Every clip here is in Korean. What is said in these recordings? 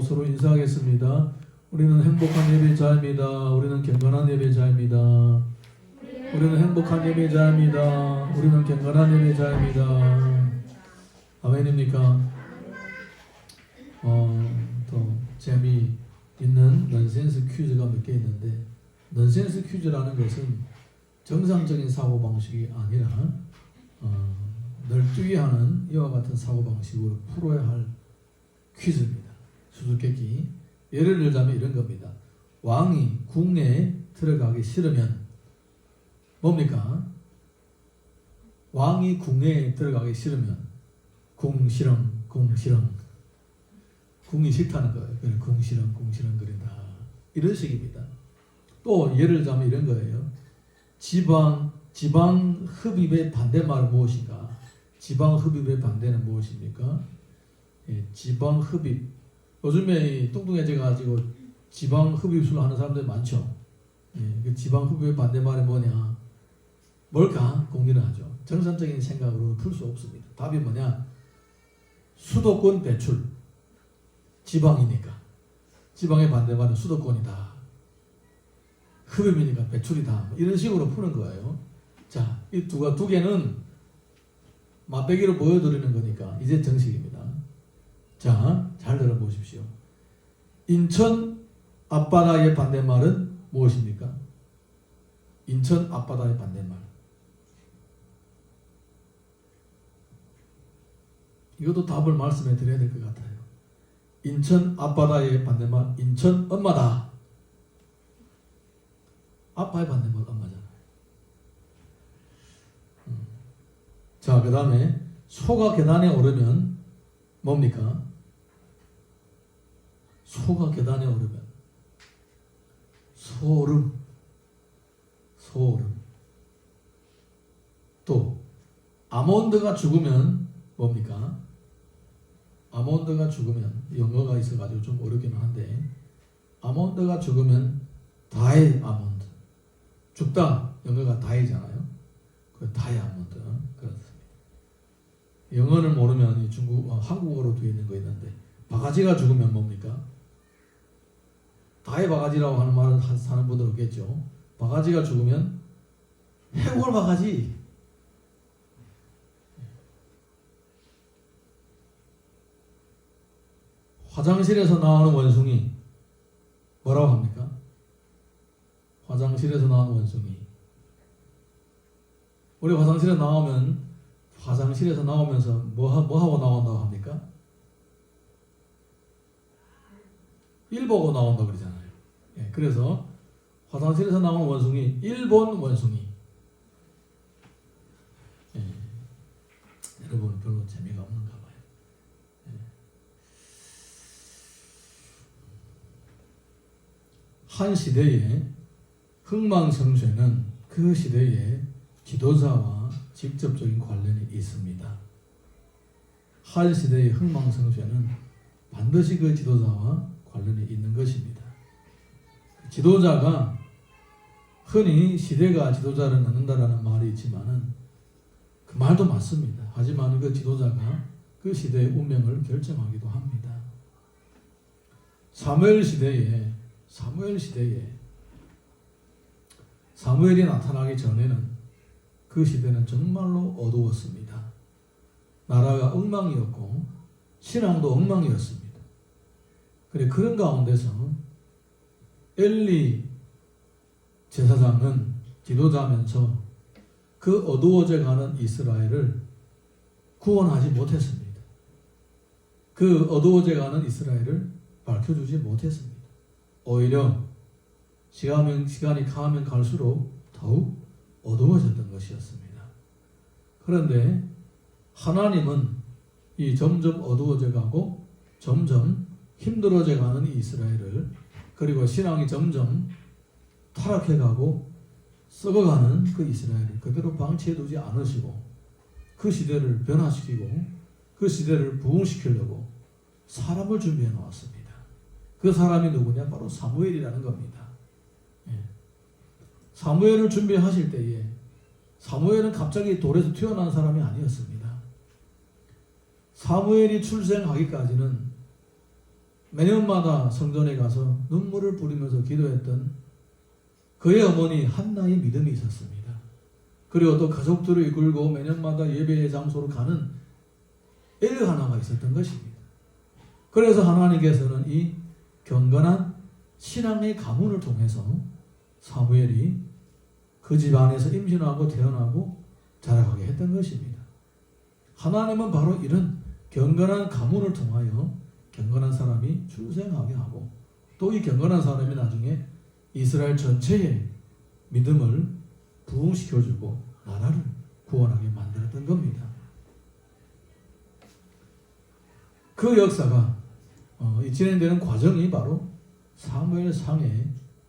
하고 서로 인사하겠습니다. 우리는 행복한 예배자입니다. 우리는 경건한 예배자입니다. 우리는 행복한 예배자입니다. 우리는 경건한 예배자입니다. 아멘입니까? 또 재미있는 넌센스 퀴즈가 몇 개 있는데, 넌센스 퀴즈라는 것은 정상적인 사고방식이 아니라 널뛰기하는 이와 같은 사고방식으로 풀어야 할 퀴즈입니다. 수수께끼. 예를 들자면 이런 겁니다. 왕이 궁에 들어가기 싫으면 뭡니까? 왕이 궁에 들어가기 싫으면 궁시렁 궁이 싫다는 거예요. 그래서 궁시렁 거린다. 이런 식입니다. 또 예를 들자면 이런 거예요. 지방 흡입의 반대말은 무엇인가? 지방 흡입의 반대는 무엇입니까? 지방 흡입. 요즘에 뚱뚱해져가지고 지방 흡입술 하는 사람들 많죠. 그 지방 흡입의 반대말이 뭐냐? 뭘까? 공개를 하죠. 정상적인 생각으로 풀 수 없습니다. 답이 뭐냐? 수도권 배출. 지방이니까. 지방의 반대말은 수도권이다. 흡입이니까 배출이다. 이런 식으로 푸는 거예요. 자, 이 두 개는 맛배기로 보여드리는 거니까 이제 정식입니다. 자, 잘 들어보십시오. 인천 앞바다의 반대말은 무엇입니까? 인천 앞바다의 반대말. 이것도 답을 말씀해 드려야 될 것 같아요. 인천 앞바다의 반대말, 인천 엄마다. 아빠의 반대말 엄마잖아요. 자, 그 다음에 소가 계단에 오르면 뭡니까? 소가 계단에 오르면 소름. 또 아몬드가 죽으면 뭡니까? 아몬드가 죽으면, 영어가 있어가지고 좀 어렵긴 한데, 아몬드가 죽으면 die 아몬드. 죽다, 영어가 die잖아요. 그 die 아몬드. 그렇습니다. 영어를 모르면 한국어로 되어 있는 거 있는데, 바가지가 죽으면 뭡니까? die 바가지라고 하는 말을 하는 분들 없겠죠. 바가지가 죽으면 해골 바가지. 화장실에서 나오는 원숭이 뭐라고 합니까? 화장실에서 나오는 원숭이. 우리 화장실에서 나오면서 뭐 하고 나온다고 합니까? 일 보고 나온다고 그러잖아요. 그래서 화장실에서 나오는 원숭이, 일본 원숭이. 여러분 별로 재미가 없는가 봐요. 한 시대의 흥망성쇠는 그 시대의 지도자와 직접적인 관련이 있습니다. 한 시대의 흥망성쇠는 반드시 그 지도자와 관련이 있는 것입니다. 지도자가, 흔히 시대가 지도자를 낳는다라는 말이 있지만은 그 말도 맞습니다. 하지만 그 지도자가 그 시대의 운명을 결정하기도 합니다. 사무엘 시대에 사무엘이 나타나기 전에는 그 시대는 정말로 어두웠습니다. 나라가 엉망이었고 신앙도 엉망이었습니다. 그런 가운데서 엘리 제사장은 지도자면서 그 어두워져가는 이스라엘을 구원하지 못했습니다. 그 어두워져가는 이스라엘을 밝혀주지 못했습니다. 오히려 시간이 가면 갈수록 더욱 어두워졌던 것이었습니다. 그런데 하나님은 이 점점 어두워져가고 점점 힘들어져가는 이 이스라엘을, 그리고 신앙이 점점 타락해가고 썩어가는 그 이스라엘을 그대로 방치해두지 않으시고 그 시대를 변화시키고 그 시대를 부흥시키려고 사람을 준비해 놓았습니다. 그 사람이 누구냐? 바로 사무엘이라는 겁니다. 사무엘을 준비하실 때에 사무엘은 갑자기 돌에서 튀어나온 사람이 아니었습니다. 사무엘이 출생하기까지는 매년마다 성전에 가서 눈물을 뿌리면서 기도했던 그의 어머니 한나의 믿음이 있었습니다. 그리고 또 가족들을 이끌고 매년마다 예배의 장소로 가는 엘가나가 있었던 것입니다. 그래서 하나님께서는 이 경건한 신앙의 가문을 통해서 사무엘이 그 집안에서 임신하고 태어나고 자라가게 했던 것입니다. 하나님은 바로 이런 경건한 가문을 통하여 경건한 사람이 출생하게 하고 또 이 경건한 사람이 나중에 이스라엘 전체의 믿음을 부흥시켜주고 나라를 구원하게 만들었던 겁니다. 그 역사가 진행되는 과정이 바로 사무엘상의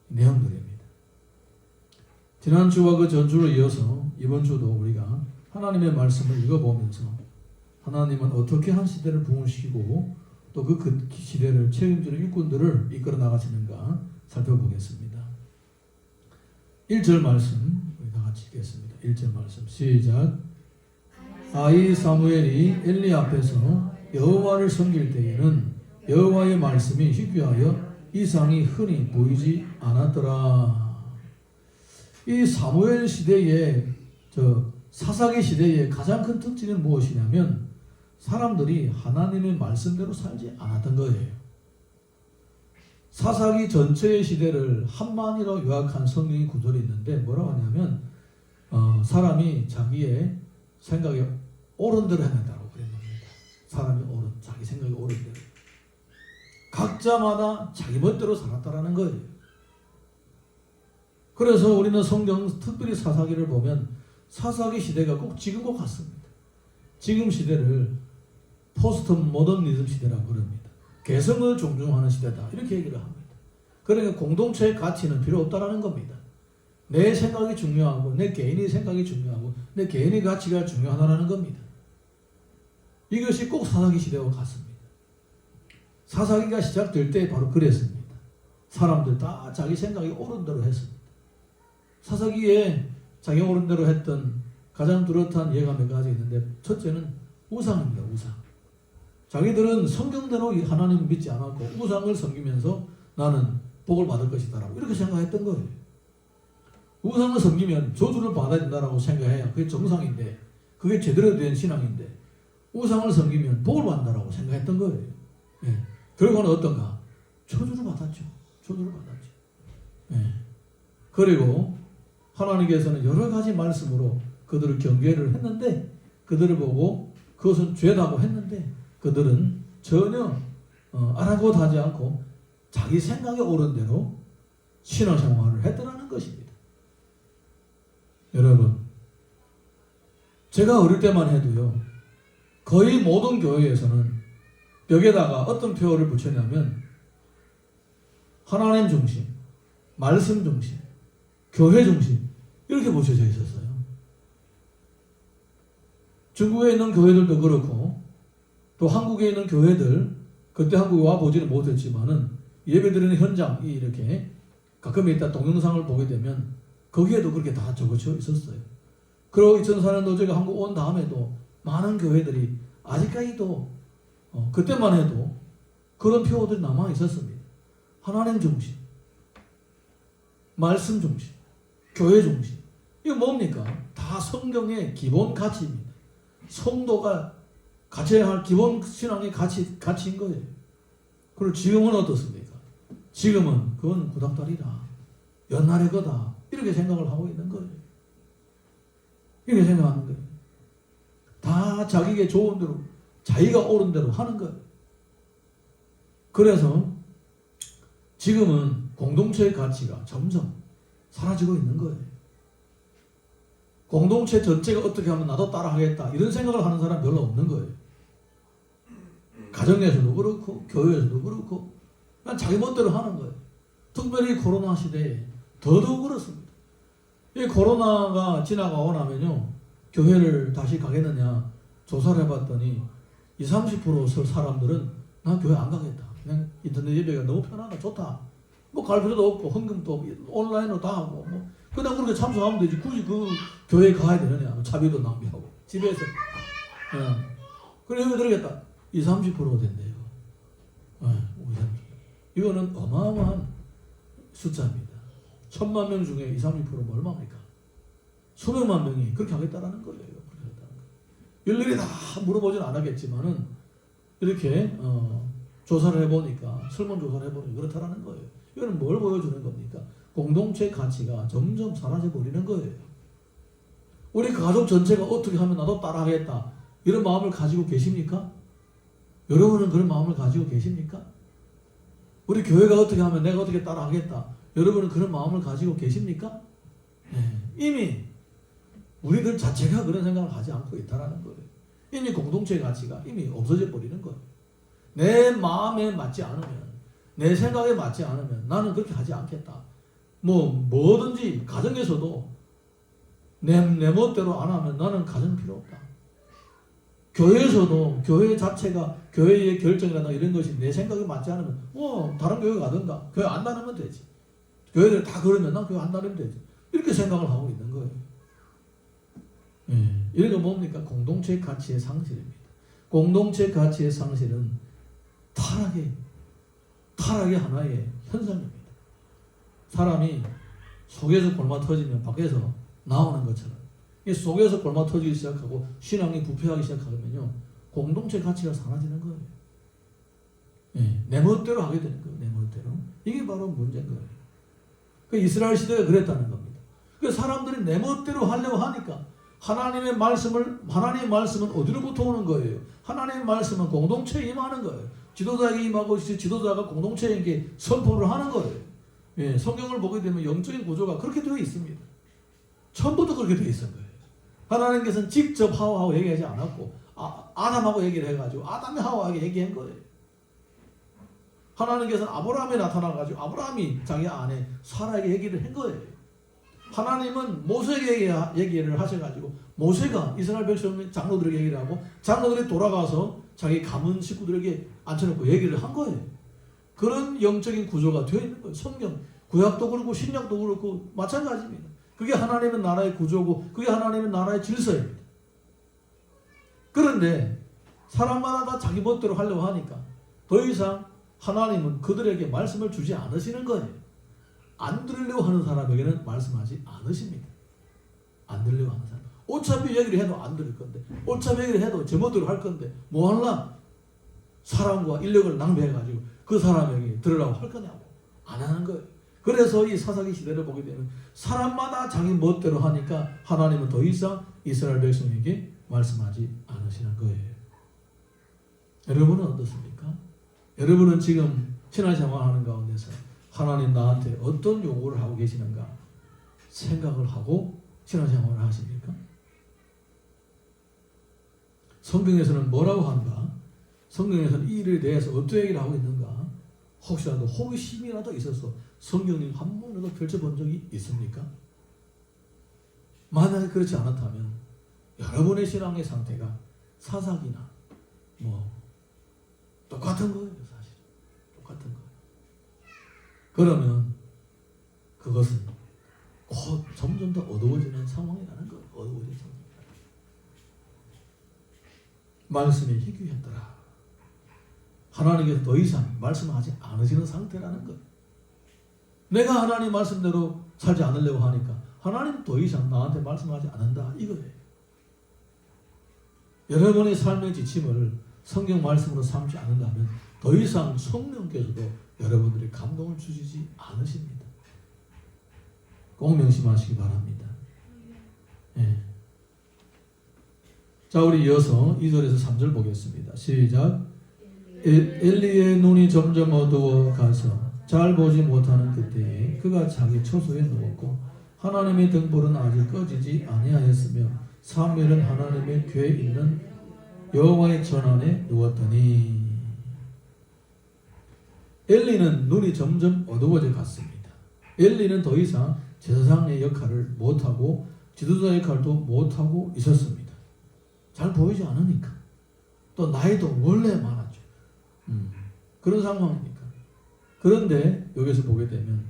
내용들입니다. 지난주와 그 전주를 이어서 이번 주도 우리가 하나님의 말씀을 읽어보면서 하나님은 어떻게 한 시대를 부흥시키고 또 그 시대를 책임지는 일꾼들을 이끌어 나가시는가 살펴보겠습니다. 1절 말씀 우리 다 같이 읽겠습니다. 1절 말씀 시작. 아이 사무엘이 엘리 앞에서 여호와를 섬길 때에는 여호와의 말씀이 희귀하여 이상이 흔히 보이지 않았더라. 이 사무엘 시대의 사사기 시대의 가장 큰 특징은 무엇이냐면 사람들이 하나님의 말씀대로 살지 않았던 거예요. 사사기 전체의 시대를 한만이라고 요약한 성경의 구절이 있는데 뭐라고 하냐면 사람이 자기의 생각에 옳은 대로 행한다고 그런 겁니다. 사람이 자기 생각이 옳은 대로. 각자마다 자기 멋대로 살았다라는 거예요. 그래서 우리는 성경 특별히 사사기를 보면 사사기 시대가 꼭 지금과 같습니다. 지금 시대를 포스트 모더니즘 시대라고 그럽니다. 개성을 존중하는 시대다 이렇게 얘기를 합니다. 그러니까 공동체의 가치는 필요 없다라는 겁니다. 내 생각이 중요하고 내 개인의 생각이 중요하고 내 개인의 가치가 중요하다라는 겁니다. 이것이 꼭 사사기 시대와 같습니다. 사사기가 시작될 때 바로 그랬습니다. 사람들 다 자기 생각이 옳은 대로 했습니다. 사사기에 자기 옳은 대로 했던 가장 뚜렷한 예가 몇 가지 있는데 첫째는 우상입니다. 우상. 자기들은 성경대로 하나님을 믿지 않았고 우상을 섬기면서 나는 복을 받을 것이다 라고 이렇게 생각했던 거예요. 우상을 섬기면 저주를 받아야 된다고 생각해야 그게 정상인데 그게 제대로 된 신앙인데 우상을 섬기면 복을 받는다고 생각했던 거예요. 예. 결과는 어떤가? 저주를 받았죠. 저주를 받았죠. 예. 그리고 하나님께서는 여러 가지 말씀으로 그들을 경계를 했는데 그들을 보고 그것은 죄다고 했는데 그들은 전혀 아랑곳하지 않고 자기 생각에 옳은 대로 신앙생활을 했더라는 것입니다. 여러분 제가 어릴 때만 해도요 거의 모든 교회에서는 벽에다가 어떤 표어를 붙였냐면 하나님 중심, 말씀 중심, 교회 중심 이렇게 붙여져 있었어요. 중국에 있는 교회들도 그렇고 또 한국에 있는 교회들 그때 한국에 와보지는 못했지만은 예배드리는 현장이 이렇게 가끔 있다 동영상을 보게 되면 거기에도 그렇게 다 적어져 있었어요. 그리고 2004년도 제가 한국 온 다음에도 많은 교회들이 아직까지도 그때만 해도 그런 표어들이 남아 있었습니다. 하나님 중심, 말씀 중심, 교회 중심. 이거 뭡니까? 다 성경의 기본 가치입니다. 성도가 가져야 할 기본 신앙의 가치인 거예요. 그리고 지금은 어떻습니까? 지금은 그건 구닥다리다. 옛날의 거다. 이렇게 생각을 하고 있는 거예요. 이렇게 생각하는 거예요. 다 자기에게 좋은 대로, 자기가 옳은 대로 하는 거예요. 그래서 지금은 공동체의 가치가 점점 사라지고 있는 거예요. 공동체 전체가 어떻게 하면 나도 따라하겠다 이런 생각을 하는 사람 별로 없는 거예요. 가정에서도 그렇고 교회에서도 그렇고 그냥 자기 멋대로 하는 거예요. 특별히 코로나 시대에 더더욱 그렇습니다. 이 코로나가 지나가고 나면요 교회를 다시 가겠느냐 조사를 해봤더니 20-30% 사람들은 난 교회 안 가겠다. 그냥 인터넷 예배가 너무 편하다 좋다. 뭐 갈 필요도 없고 헌금도 온라인으로 다 하고 뭐 그냥 그렇게 참석하면 되지 굳이 그 교회에 가야 되느냐 차비도 낭비하고 집에서 그래 예배 드리겠다 20-30%가 된대요. 50-30%. 이거는 어마어마한 숫자입니다. 1000만 명 중에 20, 30%면 얼마입니까? 수백만 명이 그렇게 하겠다라는 거예요. 일일이 다 물어보진 않았겠지만은 이렇게 조사를 해보니까, 설문조사를 해보니까 그렇다라는 거예요. 이거는 뭘 보여주는 겁니까? 공동체 가치가 점점 사라져버리는 거예요. 우리 가족 전체가 어떻게 하면 나도 따라하겠다, 이런 마음을 가지고 계십니까? 여러분은 그런 마음을 가지고 계십니까? 우리 교회가 어떻게 하면 내가 어떻게 따라하겠다, 여러분은 그런 마음을 가지고 계십니까? 네. 이미 우리들 자체가 그런 생각을 하지 않고 있다는 거예요. 이미 공동체 가치가 이미 없어져 버리는 거예요. 내 마음에 맞지 않으면, 내 생각에 맞지 않으면 나는 그렇게 하지 않겠다. 뭐든지 가정에서도 내 멋대로 안 하면 나는 가정 필요 없다. 교회에서도 교회 자체가, 교회의 결정이라든가 이런 것이 내 생각에 맞지 않으면 다른 교회 가든가, 교회 안 다니면 되지. 교회들 다 그러면 난 교회 안 다니면 되지. 이렇게 생각을 하고 있는 거예요. 이런 거 뭡니까? 공동체 가치의 상실입니다. 공동체 가치의 상실은 타락의 하나의 현상입니다. 사람이 속에서 골마 터지면 밖에서 나오는 것처럼, 이 속에서 골마 터지기 시작하고 신앙이 부패하기 시작하면요, 공동체 가치가 사라지는 거예요. 내 멋대로 하게 되는 거예요. 내 멋대로. 이게 바로 문제인 거예요. 그 이스라엘 시대가 그랬다는 겁니다. 그 사람들이 내 멋대로 하려고 하니까 하나님의 말씀은 어디로부터 오는 거예요? 하나님의 말씀은 공동체에 임하는 거예요. 지도자에게 임하고 지도자가 공동체에게 선포를 하는 거예요. 성경을 보게 되면 영적인 구조가 그렇게 되어 있습니다. 처음부터 그렇게 되어 있는 거예요. 하나님께서는 직접 하와하고 얘기하지 않았고 아담하고 얘기를 해가지고 아담이 하와에게 얘기한 거예요. 하나님께서는 아브라함에 나타나가지고 아브라함이 자기 아내 사라에게 얘기를 한 거예요. 하나님은 모세에게 얘기를 하셔가지고 모세가 이스라엘 백성 장로들에게 얘기를 하고 장로들이 돌아가서 자기 가문 식구들에게 앉혀놓고 얘기를 한 거예요. 그런 영적인 구조가 되어 있는 거예요. 성경, 구약도 그렇고 신약도 그렇고 마찬가지입니다. 그게 하나님의 나라의 구조고 그게 하나님의 나라의 질서입니다. 그런데 사람마다 다 자기 멋대로 하려고 하니까 더 이상 하나님은 그들에게 말씀을 주지 않으시는 거예요. 안 들으려고 하는 사람에게는 말씀하지 않으십니다. 안 들으려고 하는 사람. 어차피 얘기를 해도 안 들을 건데, 어차피 얘기를 해도 제 멋대로 할 건데 뭐 하려나? 사람과 인력을 낭비해가지고 그 사람에게 들으라고 할 거냐고. 안 하는 거예요. 그래서 이 사사기 시대를 보게 되면 사람마다 자기 멋대로 하니까 하나님은 더 이상 이스라엘 백성에게 말씀하지 않으시는 거예요. 여러분은 어떻습니까? 여러분은 지금 신앙생활하는 가운데서 하나님 나한테 어떤 요구를 하고 계시는가 생각을 하고 신앙생활을 하십니까? 성경에서는 뭐라고 하는가? 성경에서는 이 일에 대해서 어떤 얘기를 하고 있는가? 혹시라도 호기심이라도 있어서 성경님 한 번이라도 펼쳐본 적이 있습니까? 만약에 그렇지 않았다면 여러분의 신앙의 상태가 사사기나 똑같은 거예요. 사실 똑같은 거예요. 그러면 그것은 곧 점점 더 어두워지는 상황이라는 거예요. 어두워지는 상황. 말씀이 희귀했더라. 하나님께서 더 이상 말씀하지 않으시는 상태라는 거예요. 내가 하나님 말씀대로 살지 않으려고 하니까 하나님 더 이상 나한테 말씀하지 않는다 이거예요. 여러분의 삶의 지침을 성경 말씀으로 삼지 않는다면 더 이상 성령께서도 여러분들이 감동을 주시지 않으십니다. 꼭 명심하시기 바랍니다. 네. 자, 우리 이어서 2절에서 3절 보겠습니다. 시작. 엘리의 눈이 점점 어두워 가서 잘 보지 못하는 그때에 그가 자기 처소에 누웠고 하나님의 등불은 아직 꺼지지 아니하였으며 사무엘은 하나님의 궤에 있는 여호와의 전안에 누웠더니 엘리는 눈이 점점 어두워져 갔습니다. 엘리는 더 이상 제사장의 역할을 못하고 지도자 역할도 못하고 있었습니다. 잘 보이지 않으니까. 또 나이도 원래 많았죠. 그런 상황이니까. 그런데 여기서 보게 되면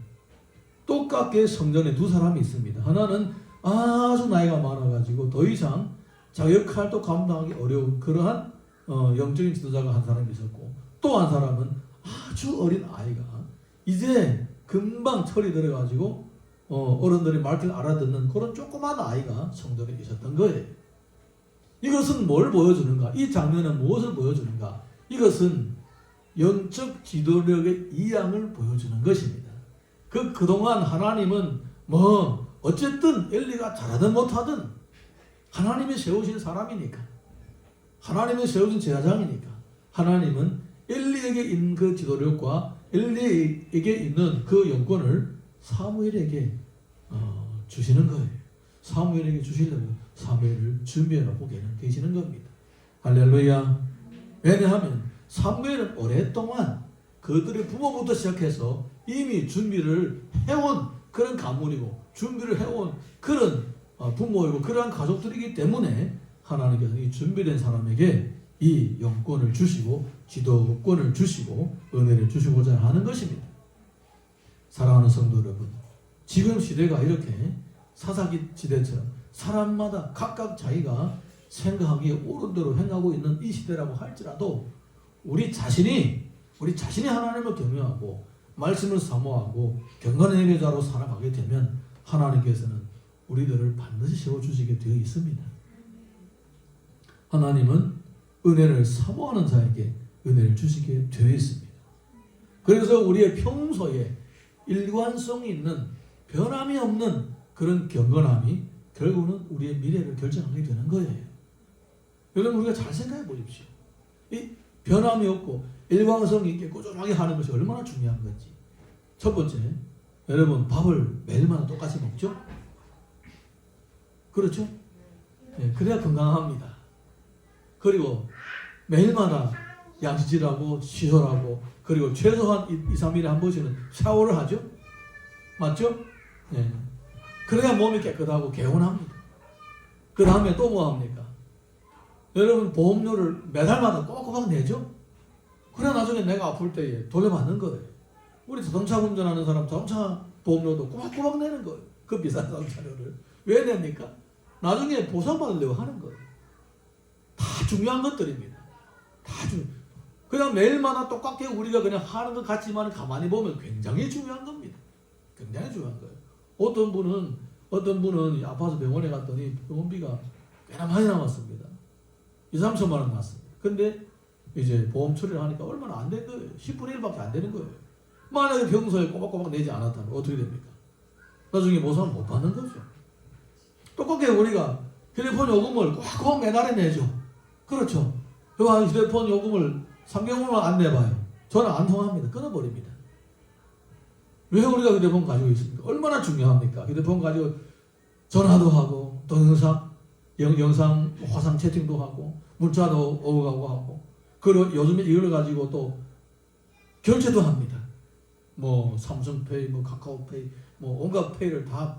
똑같게 성전에 두 사람이 있습니다. 하나는 아주 나이가 많아가지고 더 이상 자기 역할도 감당하기 어려운 그러한 영적인 지도자가 한 사람이 있었고 또 한 사람은 아주 어린 아이가 이제 금방 철이 들어가지고 어른들의 말귀를 알아듣는 그런 조그만 아이가 성전에 계셨던 거예요. 이것은 뭘 보여주는가? 이 장면은 무엇을 보여주는가? 이것은 영적 지도력의 이양을 보여주는 것입니다. 그동안 하나님은 어쨌든 엘리가 잘하든 못하든 하나님이 세우신 사람이니까, 하나님이 세우신 제사장이니까 하나님은 엘리에게 있는 그 지도력과 엘리에게 있는 그 영권을 사무엘에게 주시는 거예요. 사무엘에게 주시려면 사무엘을 준비해놓고 계시는 겁니다. 할렐루야. 왜냐하면 사무엘은 오랫동안 그들의 부모부터 시작해서 이미 준비를 해온 그런 가문이고 준비를 해온 그런 부모이고 그러한 가족들이기 때문에 하나님께서 이 준비된 사람에게 이 영권을 주시고 지도권을 주시고 은혜를 주시고자 하는 것입니다. 사랑하는 성도 여러분, 지금 시대가 이렇게 사사기 시대처럼 사람마다 각각 자기가 생각하기에 옳은 대로 행하고 있는 이 시대라고 할지라도 우리 자신이 하나님을 경외하고 말씀을 사모하고 경건의 예배자로 살아가게 되면 하나님께서는 우리들을 반드시 세워주시게 되어 있습니다. 하나님은 은혜를 사모하는 자에게 은혜를 주시게 되어 있습니다. 그래서 우리의 평소에 일관성이 있는 변함이 없는 그런 경건함이 결국은 우리의 미래를 결정하게 되는 거예요. 여러분, 우리가 잘 생각해 보십시오. 이 변함이 없고 일관성 있게 꾸준하게 하는 것이 얼마나 중요한 건지. 첫 번째, 여러분 밥을 매일마다 똑같이 먹죠? 그렇죠? 네, 그래야 건강합니다. 그리고 매일마다 양치질하고 시설하고 그리고 최소한 2, 3일에 한 번씩은 샤워를 하죠? 맞죠? 네. 그래야 몸이 깨끗하고 개운합니다. 그 다음에 또 뭐 합니까? 여러분 보험료를 매달마다 꼬박꼬박 내죠? 그래 나중에 내가 아플 때에 돌려받는 거예요. 우리 자동차 운전하는 사람 자동차 보험료도 꼬박꼬박 내는 거예요. 그 비싼 자동차료를. 왜 냅니까? 나중에 보상받으려고 하는 거예요. 다 중요한 것들입니다. 그냥 매일마다 똑같게 우리가 그냥 하는 것 같지만 가만히 보면 굉장히 중요한 겁니다. 굉장히 중요한 거예요. 어떤 분은 아파서 병원에 갔더니 병원비가 꽤나 많이 남았습니다. 2, 3천만 원 남았습니다. 근데 이제 보험 처리를 하니까 얼마나 안 된 거예요. 10분의 1밖에 안 되는 거예요. 만약에 평소에 꼬박꼬박 내지 않았다면 어떻게 됩니까? 나중에 보상을 못 받는 거죠. 똑같게 우리가 휴대폰 요금을 꼬박꼬박 매달에 내죠. 그렇죠. 그리고 휴대폰 요금을 3개월만 안 내봐요. 저는 안 통합니다. 끊어버립니다. 왜 우리가 휴대폰 가지고 있습니까? 얼마나 중요합니까? 휴대폰 가지고 전화도 하고 동영상, 영상 화상 채팅도 하고 문자도 오고 가고 하고 그리고 요즘에 이걸 가지고 또 결제도 합니다. 뭐 삼성페이, 뭐 카카오페이, 뭐 온갖 페이를 다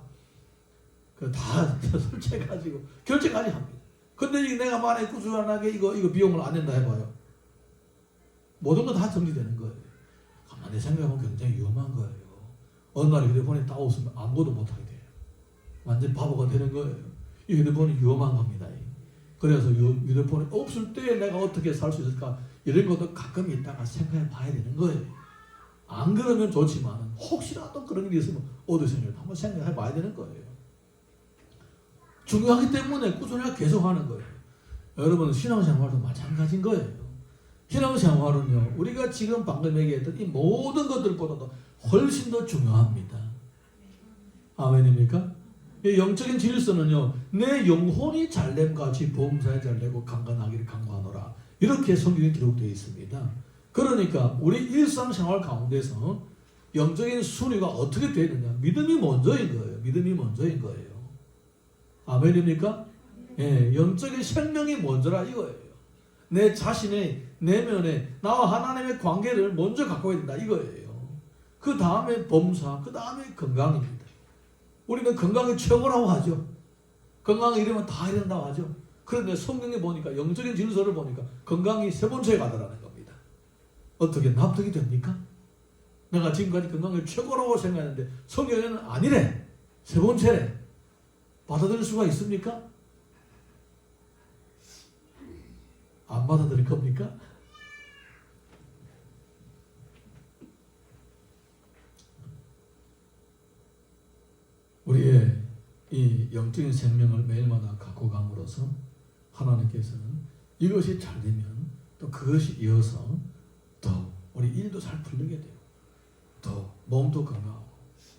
설치해가지고 결제까지 합니다. 근데 내가 만약에 꾸준하게 이거 비용을 안 낸다 해봐요. 모든 건 다 정지되는 거예요. 가만히 생각하면 굉장히 위험한 거예요. 어느 날 휴대폰이 다 없으면 아무것도 못하게 돼요. 완전 바보가 되는 거예요. 이 휴대폰이 위험한 겁니다. 그래서 휴대폰이 없을 때 내가 어떻게 살 수 있을까 이런 것도 가끔 있다가 생각해 봐야 되는 거예요. 안 그러면 좋지만 혹시라도 그런 일이 있으면 어디서 한번 생각해 봐야 되는 거예요. 중요하기 때문에 꾸준하게 계속하는 거예요. 여러분 신앙생활도 마찬가지인 거예요. 신앙생활은요 우리가 지금 방금 얘기했던 이 모든 것들보다도 훨씬 더 중요합니다. 아멘입니까? 이 영적인 질서는요 내 영혼이 잘됨 같이 범사에 잘되고 강건하기를 강구하노라 이렇게 성경에 기록되어 있습니다. 그러니까 우리 일상생활 가운데서 영적인 순위가 어떻게 되느냐 믿음이 먼저인 거예요. 믿음이 먼저인 거예요. 아멘입니까? 예, 영적인 생명이 먼저라 이거예요. 내 자신의 내면에 나와 하나님의 관계를 먼저 갖고 있어야 된다 이거예요. 그 다음에 범사, 그 다음에 건강입니다. 우리는 건강이 최고라고 하죠. 건강이 이러면 다 이런다고 하죠. 그런데 성경에 보니까 영적인 질서를 보니까 건강이 세 번째에 가더라는 겁니다. 어떻게 납득이 됩니까? 내가 지금까지 건강이 최고라고 생각했는데 성경에는 아니래. 세 번째래. 받아들일 수가 있습니까? 안 받아들일 겁니까? 영적인 생명을 매일마다 갖고 감으로써 하나님께서는 이것이 잘 되면 또 그것이 이어서 더 우리 일도 잘 풀리게 되고 더 몸도 건강하고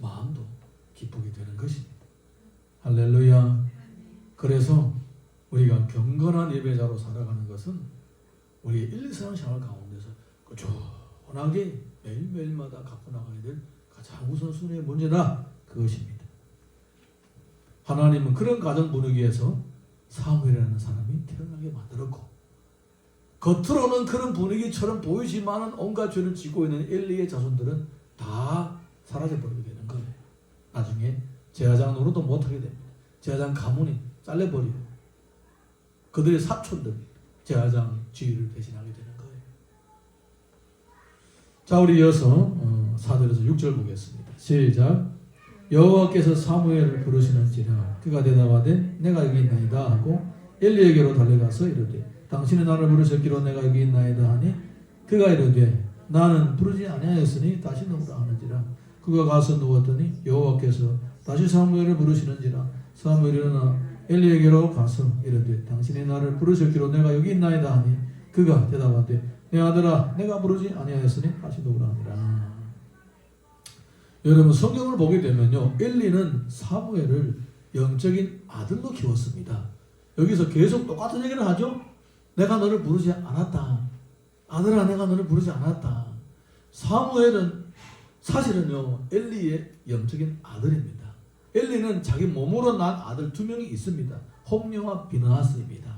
마음도 기쁘게 되는 것입니다. 할렐루야. 그래서 우리가 경건한 예배자로 살아가는 것은 우리의 일상생활 가운데서 꾸준하게 매일매일마다 갖고 나가야 될 가장 우선순위의 문제다. 그것입니다. 하나님은 그런 가정 분위기에서 사무엘이라는 사람이 태어나게 만들었고 겉으로는 그런 분위기처럼 보이지만은 온갖 죄를 짓고 있는 엘리의 자손들은 다 사라져버리게 되는 거예요. 나중에 제사장 노릇도 못하게 됩니다. 제사장 가문이 잘려버리고 그들의 사촌들 제사장 지위를 대신하게 되는 거예요. 자, 우리 이어서 4절에서 6절 보겠습니다. 시작. 여호와께서 사무엘을 부르시는지라 그가 대답하되 내가 여기 있나이다 하고 엘리에게로 달려가서 이르되 당신은 나를 부르셨기로 내가 여기 있나이다 하니 그가 이르되 나는 부르지 아니하였으니 다시 누우라 하는지라 그가 가서 누웠더니 여호와께서 다시 사무엘을 부르시는지라 사무엘이 일어나 엘리에게로 가서 이르되 당신이 나를 부르셨기로 내가 여기 있나이다 하니 그가 대답하되 내 아들아 내가 부르지 아니하였으니 다시 누우라 하니라. 여러분 성경을 보게 되면요 엘리는 사무엘을 영적인 아들로 키웠습니다. 여기서 계속 똑같은 얘기를 하죠. 내가 너를 부르지 않았다. 아들아 내가 너를 부르지 않았다. 사무엘은 사실은요 엘리의 영적인 아들입니다. 엘리는 자기 몸으로 난 아들 2명이 있습니다. 홈리와 비느하스입니다.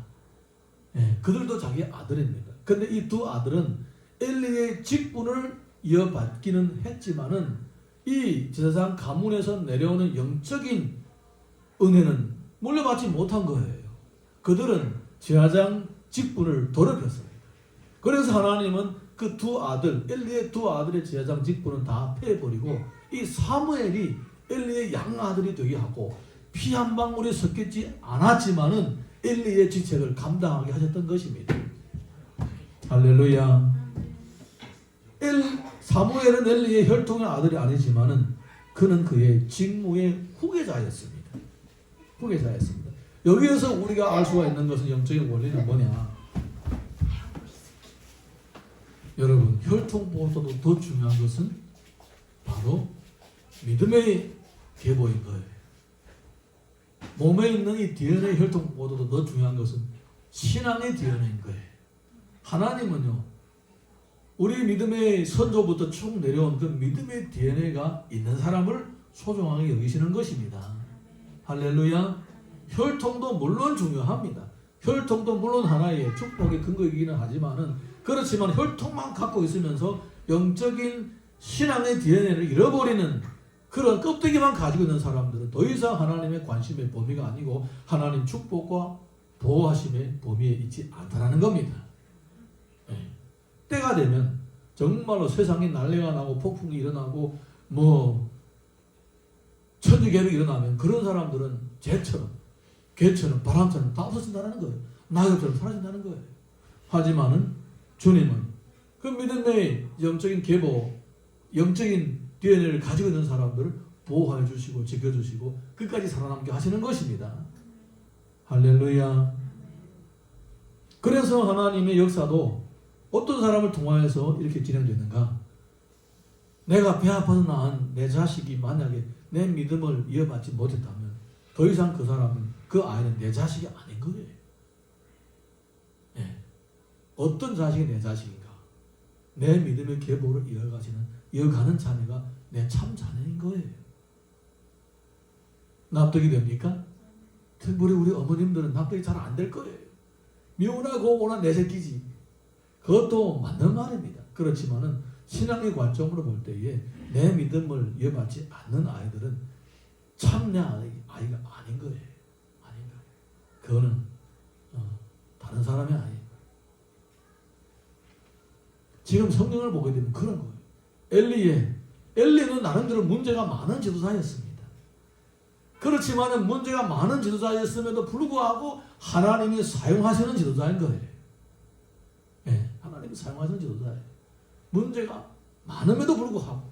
그들도 자기 아들입니다. 근데 이 두 아들은 엘리의 직분을 이어받기는 했지만은 이 제사장 가문에서 내려오는 영적인 은혜는 물려받지 못한 거예요. 그들은 제사장 직분을 더럽혔습니다. 그래서 하나님은 그 두 아들, 엘리의 두 아들의 제사장 직분은 다 패해버리고 이 사무엘이 엘리의 양아들이 되게 하고 피 한 방울이 섞이지 않았지만은 엘리의 직책을 감당하게 하셨던 것입니다. 할렐루야. 사무엘은 엘리의 혈통의 아들이 아니지만은 그는 그의 직무의 후계자였습니다. 후계자였습니다. 여기에서 우리가 알 수가 있는 것은 영적인 원리는 뭐냐? 여러분 혈통보다도 더 중요한 것은 바로 믿음의 계보인 거예요. 몸에 있는 이 DNA 혈통보다도 더 중요한 것은 신앙의 DNA인 거예요. 하나님은요 우리 믿음의 선조부터 쭉 내려온 그 믿음의 DNA가 있는 사람을 소중하게 여기시는 것입니다. 할렐루야. 혈통도 물론 중요합니다. 혈통도 물론 하나의 축복의 근거이기는 하지만은 그렇지만 혈통만 갖고 있으면서 영적인 신앙의 DNA를 잃어버리는 그런 껍데기만 가지고 있는 사람들은 더 이상 하나님의 관심의 범위가 아니고 하나님 축복과 보호하심의 범위에 있지 않다는 겁니다. 때가 되면 정말로 세상에 난리가 나고 폭풍이 일어나고 뭐 천지개벽이 일어나면 그런 사람들은 재처럼 개처럼 바람처럼 다 없어진다는 거예요. 낙엽처럼 사라진다는 거예요. 하지만은 주님은 그 믿음의 영적인 계보, 영적인 DNA를 가지고 있는 사람들을 보호해 주시고 지켜주시고 끝까지 살아남게 하시는 것입니다. 할렐루야. 그래서 하나님의 역사도 어떤 사람을 통하여서 이렇게 진행되는가? 내가 배 아파서 낳은 내 자식이 만약에 내 믿음을 이어받지 못했다면 더 이상 그 사람은 그 아이는 내 자식이 아닌 거예요. 어떤 자식이 내 자식인가? 내 믿음의 계보를 이어가는 자녀가 내 참 자녀인 거예요. 납득이 됩니까? 특별히 우리 어머님들은 납득이 잘 안 될 거예요. 미우나 고우나 내 새끼지. 그것도 맞는 말입니다. 그렇지만은 신앙의 관점으로 볼 때에 내 믿음을 이어받지 않는 아이들은 참 내 아이가 아닌 거예요. 아닌 거예요. 그거는 다른 사람이 아니에요. 지금 성경을 보게 되면 그런 거예요. 엘리는 나름대로 문제가 많은 지도자였습니다. 그렇지만은 문제가 많은 지도자였음에도 불구하고 하나님이 사용하시는 지도자인 거예요. 하나님이 사용하시는 지도자예요. 문제가 많음에도 불구하고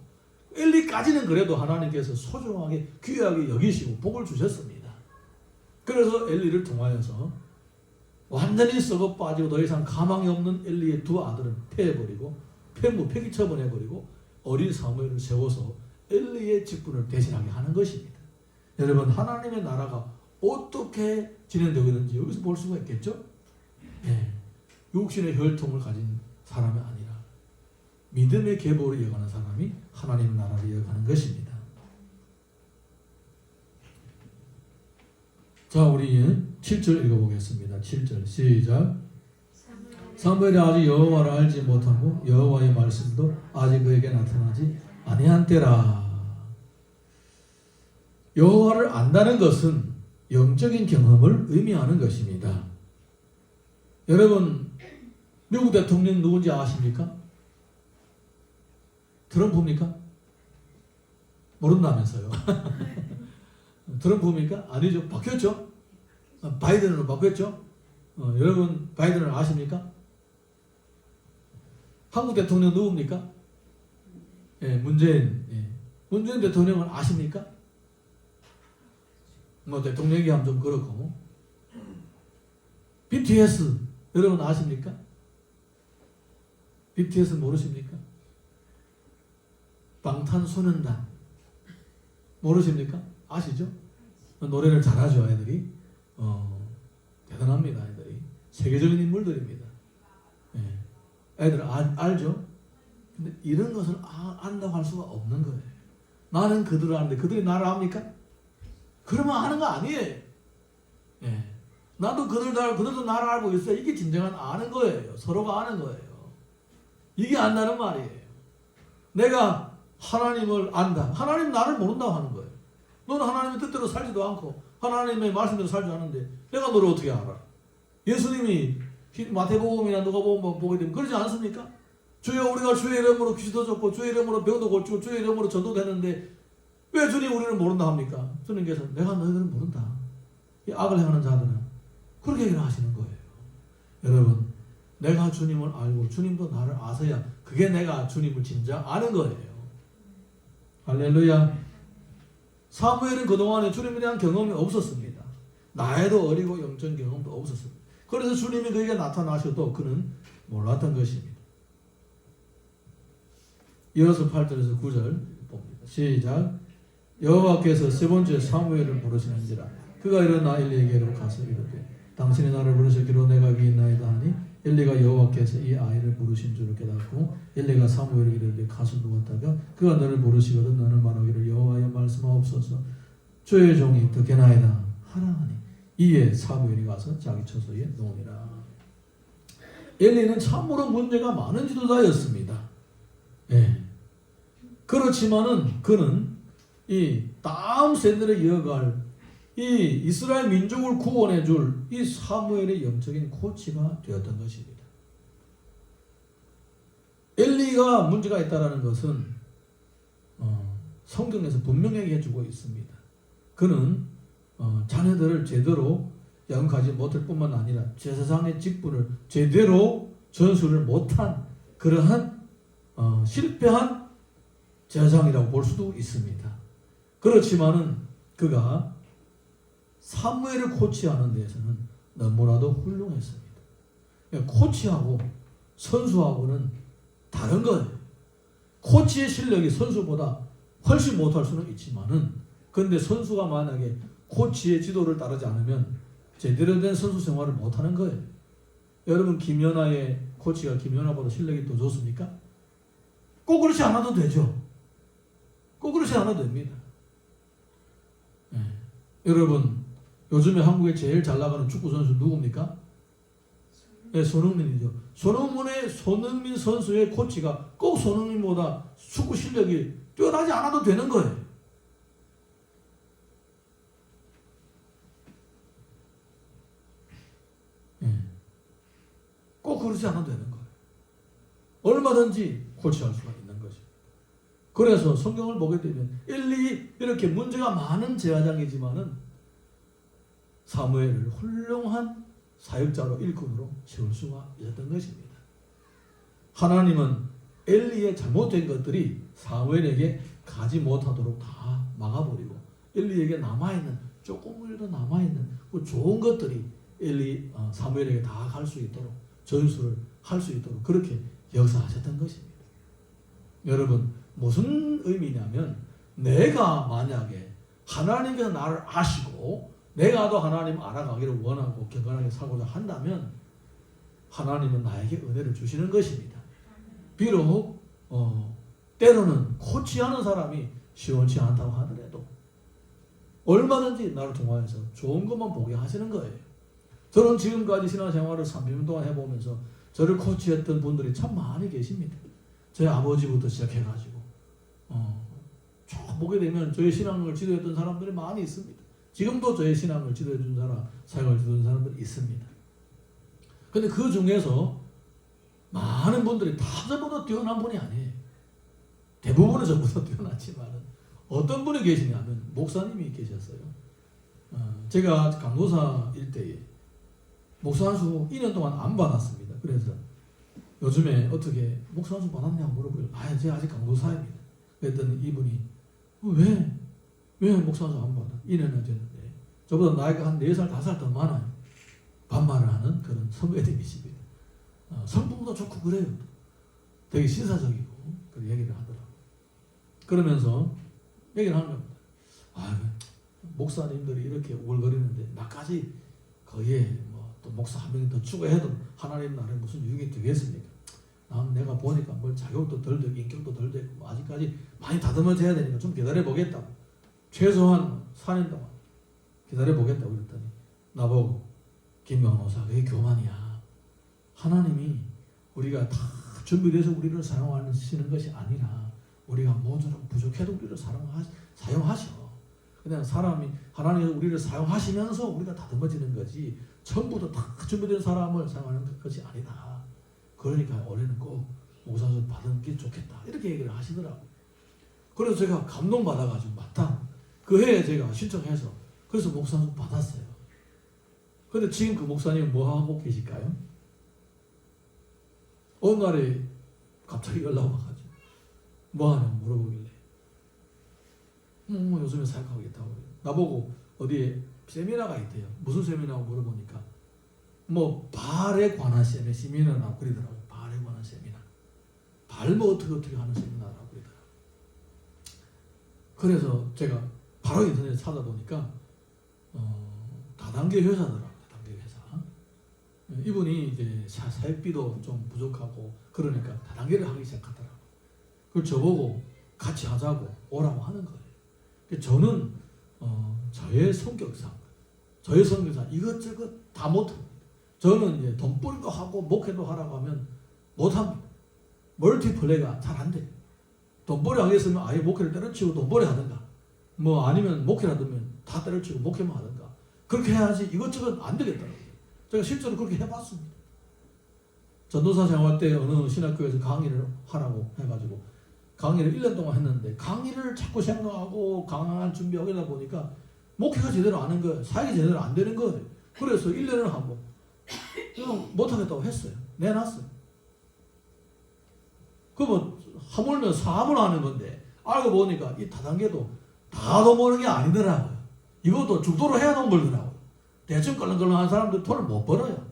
엘리까지는 그래도 하나님께서 소중하게 귀하게 여기시고 복을 주셨습니다. 그래서 엘리를 통하여서 완전히 썩어 빠지고 더 이상 가망이 없는 엘리의 두 아들은 패해버리고 폐기 처분해버리고 어린 사무엘을 세워서 엘리의 직분을 대신하게 하는 것입니다. 여러분, 하나님의 나라가 어떻게 진행되고 있는지 여기서 볼 수가 있겠죠? 네. 육신의 혈통을 가진 사람이 아니라 믿음의 계보를 이어가는 사람이 하나님의 나라를 이어가는 것입니다. 자, 우리 7절 읽어보겠습니다. 7절 시작. 사무엘이 아직 여호와를 알지 못하고 여호와의 말씀도 아직 그에게 나타나지 아니한 때라. 여호와를 안다는 것은 영적인 경험을 의미하는 것입니다. 여러분, 미국 대통령 누군지 아십니까? 트럼프입니까? 모른다면서요. 트럼프입니까? 아니죠. 바뀌었죠. 바이든으로 바뀌었죠. 여러분, 바이든을 아십니까? 한국 대통령 누굽니까? 예, 문재인. 예. 문재인 대통령을 아십니까? 뭐 대통령 얘기하면 좀 그렇고. BTS 여러분 아십니까? BTS 모르십니까? 방탄소년단 모르십니까? 아시죠? 노래를 잘하죠, 애들이. 대단합니다, 애들이. 세계적인 인물들입니다. 예. 애들 알죠? 근데 이런 것을 안다고 할 수가 없는 거예요. 나는 그들을 아는데 그들이 나를 압니까? 그러면 아는 거 아니에요. 예. 나도 그들도 나를 알고 있어요. 이게 진정한 아는 거예요. 서로가 아는 거예요. 이게 안다는 말이에요. 내가 하나님을 안다. 하나님 나를 모른다고 하는 거예요. 너는 하나님의 뜻대로 살지도 않고 하나님의 말씀대로 살지 않는데 내가 너를 어떻게 알아? 예수님이 마태복음이나 누가복음 보게 되면 그러지 않습니까? 주여 우리가 주의 이름으로 귀도 졌고 주의 이름으로 병도 고치고 주의 이름으로 전도도 했는데 왜 주님 우리를 모른다 합니까? 주님께서 내가 너희들은 모른다. 이 악을 행하는 자들은 그렇게 얘기를 하시는 거예요. 여러분, 내가 주님을 알고 주님도 나를 아서야 그게 내가 주님을 진짜 아는 거예요. 할렐루야. 사무엘은 그동안에 주님에 대한 경험이 없었습니다. 나이도 어리고 영적 경험도 없었습니다. 그래서 주님이 그에게 나타나셔도 그는 몰랐던 것입니다. 이어서 8절에서 9절 봅니다. 시작. 여호와께서 세 번째 사무엘을 부르시는지라 그가 일어나 엘리에게로 가서 이르되 당신이 나를 부르셨기로 내가 여기 있나이다 하니 엘리가 여호와께서 이 아이를 부르신 줄을 깨닫고 엘리가 사무엘에게 이르되 가서 누웠다가 그가 너를 부르시거든 너는 말하기를 여호와의 말씀하옵소서 주의 종이 듣겠나이다 하라 하니 이에 사무엘이 가서 자기 처소에 누우니라. 엘리는 참으로 문제가 많은 지도자였습니다. 예. 그렇지만은 그는 이 다음 세대를 이어갈 이 이스라엘 민족을 구원해 줄 이 사무엘의 영적인 코치가 되었던 것입니다. 엘리가 문제가 있다는 것은 성경에서 분명히 해주고 있습니다. 그는 자녀들을 제대로 양육하지 못할 뿐만 아니라 제사장의 직분을 제대로 전수를 못한 그러한 실패한 제사장이라고 볼 수도 있습니다. 그렇지만은 그가 사무엘을 코치하는 데에서는 너무나도 훌륭했습니다. 코치하고 선수하고는 다른 거예요. 코치의 실력이 선수보다 훨씬 못할 수는 있지만은 그런데 선수가 만약에 코치의 지도를 따르지 않으면 제대로 된 선수 생활을 못하는 거예요. 여러분, 김연아의 코치가 김연아보다 실력이 더 좋습니까? 꼭 그렇지 않아도 되죠. 꼭 그렇지 않아도 됩니다. 네. 여러분, 요즘에 한국에 제일 잘 나가는 축구 선수 누굽니까? 네, 손흥민이죠. 손흥민 선수의 코치가 꼭 손흥민보다 축구 실력이 뛰어나지 않아도 되는 거예요. 네. 꼭 그렇지 않아도 되는 거예요. 얼마든지 코치할 수가 있는 거죠. 그래서 성경을 보게 되면 이렇게 문제가 많은 제사장이지만은 사무엘을 훌륭한 사역자로 일꾼으로 세울 수가 있었던 것입니다. 하나님은 엘리의 잘못된 것들이 사무엘에게 가지 못하도록 다 막아버리고 엘리에게 남아있는 조금이라도 남아있는 그 좋은 것들이 사무엘에게 다 갈 수 있도록 전수를 할 수 있도록 그렇게 역사하셨던 것입니다. 여러분 무슨 의미냐면 내가 만약에 하나님께서 나를 아시고 내가도 하나님 알아가기를 원하고 경건하게 살고자 한다면 하나님은 나에게 은혜를 주시는 것입니다. 비록 때로는 좋지 않은 사람이 시원치 않다고 하더라도 얼마든지 나를 통하여서 좋은 것만 보게 하시는 거예요. 저는 지금까지 신앙생활을 30년 동안 해보면서 저를 코치했던 분들이 참 많이 계십니다. 제 아버지부터 시작해가지고 쭉 보게 되면 저의 신앙을 지도했던 사람들이 많이 있습니다. 지금도 저의 신앙을 지도해준 사람, 사역을 지도해준 사람들이 있습니다. 근데 그 중에서 많은 분들이 다 저보다 뛰어난 분이 아니에요. 대부분은 저보다 뛰어났지만 어떤 분이 계시냐면 목사님이 계셨어요. 제가 강도사 일대에 목사 한수 2년 동안 안 받았습니다. 그래서 요즘에 어떻게 목사 한수 받았냐고 물어보길래 제가 아직 강도사입니다. 그랬더니 이분이 왜 목사 한수 안 받아? 2년을 됐는데 저보다 나이가 한 4살 5살 더 많아요. 반말을 하는 그런 선배님이십니다. 성품도 좋고 그래요. 되게 신사적이고 그런 얘기를 하더라고요. 그러면서 얘기를 하는 겁니다. 목사님들이 이렇게 우글거리는데 나까지 거기에 또 목사 한 명이 더 추가해도 하나님 나라에 무슨 유익이 되겠습니까? 내가 보니까 자격도 덜 되고 인격도 덜 되고 아직까지 많이 다듬어져야 되니까 좀 기다려보겠다. 최소한 4년 동안 기다려보겠다고 그랬더니 나보고 김명호사 그게 교만이야. 하나님이 우리가 다 준비돼서 우리를 사용하시는 것이 아니라 우리가 모자라고 부족해도 우리를 사용하셔. 그냥 하나님이 우리를 사용하시면서 우리가 다듬어지는 거지 전부 다 준비된 사람을 사용하는 것이 아니다. 그러니까 올해는 꼭 목사님 받은 게 좋겠다. 이렇게 얘기를 하시더라고요. 그래서 제가 감동받아가지고 맞다. 그 해에 제가 신청해서 그래서 목사님 받았어요. 근데 지금 그 목사님은 뭐 하고 계실까요? 어느 날에 갑자기 연락 와가지고 뭐 하냐고 물어보길래 요즘에 사역하고 있다고 그래요. 나보고 어디에 세미나가 있대요. 무슨 세미나고 물어보니까 발에 관한 세미나라고 그러더라고요. 발에 관한 세미나. 발 어떻게 하는 세미나라고 그러더라고요. 그래서 제가 바로 인터넷에 찾아보니까 다단계 회사더라고요. 다단계 회사. 이분이 이제 사역비도 좀 부족하고 그러니까 다단계를 하기 시작하더라고요. 그걸 저보고 같이 하자고 오라고 하는 거예요. 저는 저의 성격상 이것저것 다 못합니다. 저는 이제 돈벌이도 하고 목회도 하라고 하면 못합니다. 멀티플레이가 잘 안 돼요. 돈벌이 하겠으면 아예 목회를 때려치우고 돈벌이 하든가 아니면 목회를 하면 다 때려치우고 목회만 하든가 그렇게 해야지 이것저것 안 되겠더라고요. 제가 실제로 그렇게 해봤습니다. 전도사 생활 때 어느 신학교에서 강의를 하라고 해가지고 강의를 1년 동안 했는데 강의를 자꾸 생각하고 강한 준비하고 이러다 보니까 목회가 제대로 안 하는 거예요. 사역이 제대로 안 되는 거예요. 그래서 1년을 하고 그냥 못하겠다고 했어요. 내놨어요. 그러면 하물며 사업을 하는 건데 알고 보니까 이 다단계도 다 돈 버는 게 아니더라고요. 이것도 죽도록 해야 돈 벌더라고요. 대충 껄렁껄렁한 사람들 돈을 못 벌어요.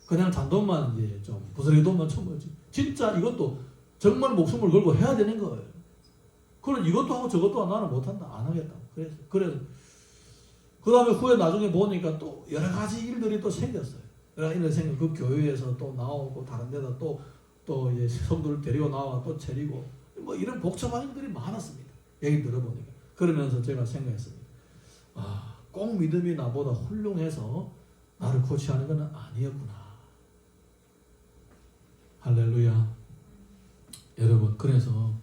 그냥 잔돈만 이제 좀 부스러기 돈만 쳐먹지. 진짜 이것도 정말 목숨을 걸고 해야 되는 거예요. 그럼 이것도 하고 저것도 나는 못한다. 안 하겠다. 그래서 그 다음에 후에 나중에 보니까 또 여러 가지 일들이 또 생겼어요. 여러 가지 일들이 생겨 그 교회에서 또 나오고 다른 데다 또 이제 성도를 데리고 나와 또 차리고 이런 복잡한 일들이 많았습니다. 얘기 들어보니까. 그러면서 제가 생각했습니다. 꼭 믿음이 나보다 훌륭해서 나를 코치하는 것은 아니었구나. 할렐루야. 여러분 그래서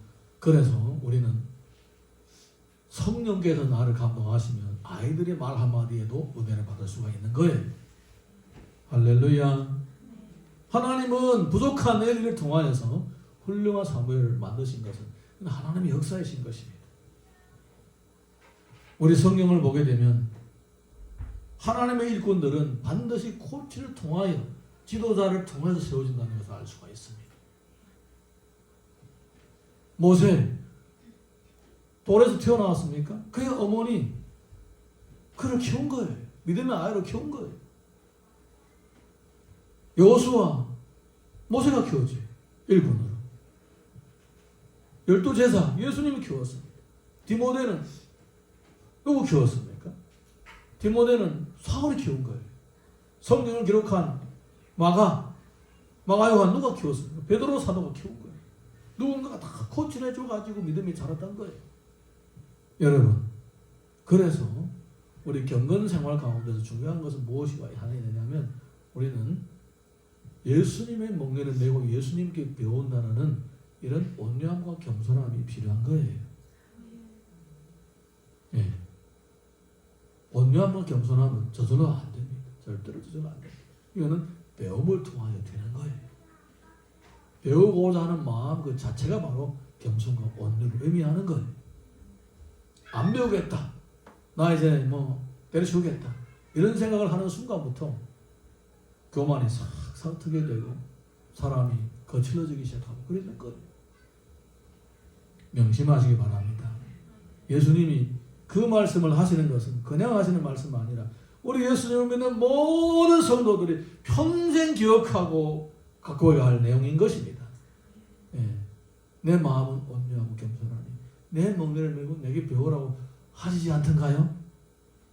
우리는 성령께서 나를 감동하시면 아이들의 말 한마디에도 은혜를 받을 수가 있는 거예요. 할렐루야. 하나님은 부족한 엘리를 통하여서 훌륭한 사무엘을 만드신 것은 하나님의 역사이신 것입니다. 우리 성경을 보게 되면 하나님의 일꾼들은 반드시 코치를 통하여 지도자를 통해서 세워진다는 것을 알 수가 있습니다. 모세 돌에서 태어나왔습니까? 그의 어머니 그를 키운 거예요. 믿음의 아이로 키운 거예요. 여호수아 모세가 키웠지. 일본으로. 12제사 예수님이 키웠습니다. 디모데는 누구 키웠습니까? 디모데는 사울이 키운 거예요. 성경을 기록한 마가 요한 누가 키웠습니까? 베드로 사도가 키운 거예요. 누군가가 다 코치를 해줘가지고 믿음이 자랐던 거예요. 여러분, 그래서 우리 경건 생활 가운데서 중요한 것은 무엇이 하느냐면 우리는 예수님의 멍에를 메고 예수님께 배운다는 이런 온유함과 겸손함이 필요한 거예요. 예. 온유함과 겸손함은 저절로 안 됩니다. 절대로 저절로 안 됩니다. 이거는 배움을 통하여 되는 거예요. 배우고자 하는 마음 그 자체가 바로 겸손과 온유를 의미하는 거예요. 안 배우겠다. 나 이제 뭐 때려치우겠다. 이런 생각을 하는 순간부터 교만이 싹 트게 되고 사람이 거칠어지기 시작하고 그러는 거예요. 명심하시기 바랍니다. 예수님이 그 말씀을 하시는 것은 그냥 하시는 말씀이 아니라 우리 예수님을 믿는 모든 성도들이 평생 기억하고 갖고 가야 할 내용인 것입니다. 예. 내 마음은 온유하고 겸손하니 내 멍에를 메고 내게 배우라고 하시지 않던가요?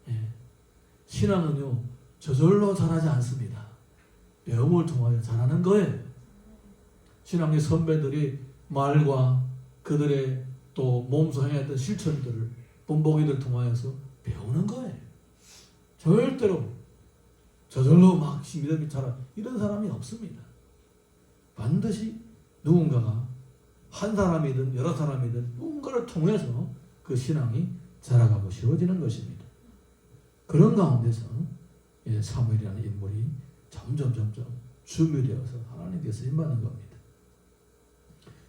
예. 신앙은요 저절로 자라지 않습니다. 배움을 통하여 자라는 거예요. 신앙의 선배들이 말과 그들의 또 몸소 행했던 실천들을 본보기를 통하여서 배우는 거예요. 절대로 저절로 막 믿음이 자라 이런 사람이 없습니다. 반드시 누군가가 한 사람이든 여러 사람이든 누군가를 통해서 그 신앙이 자라가고 쉬워지는 것입니다. 그런 가운데서 사무엘이라는 인물이 점점 준비되어서 하나님께 쓰임받는 겁니다.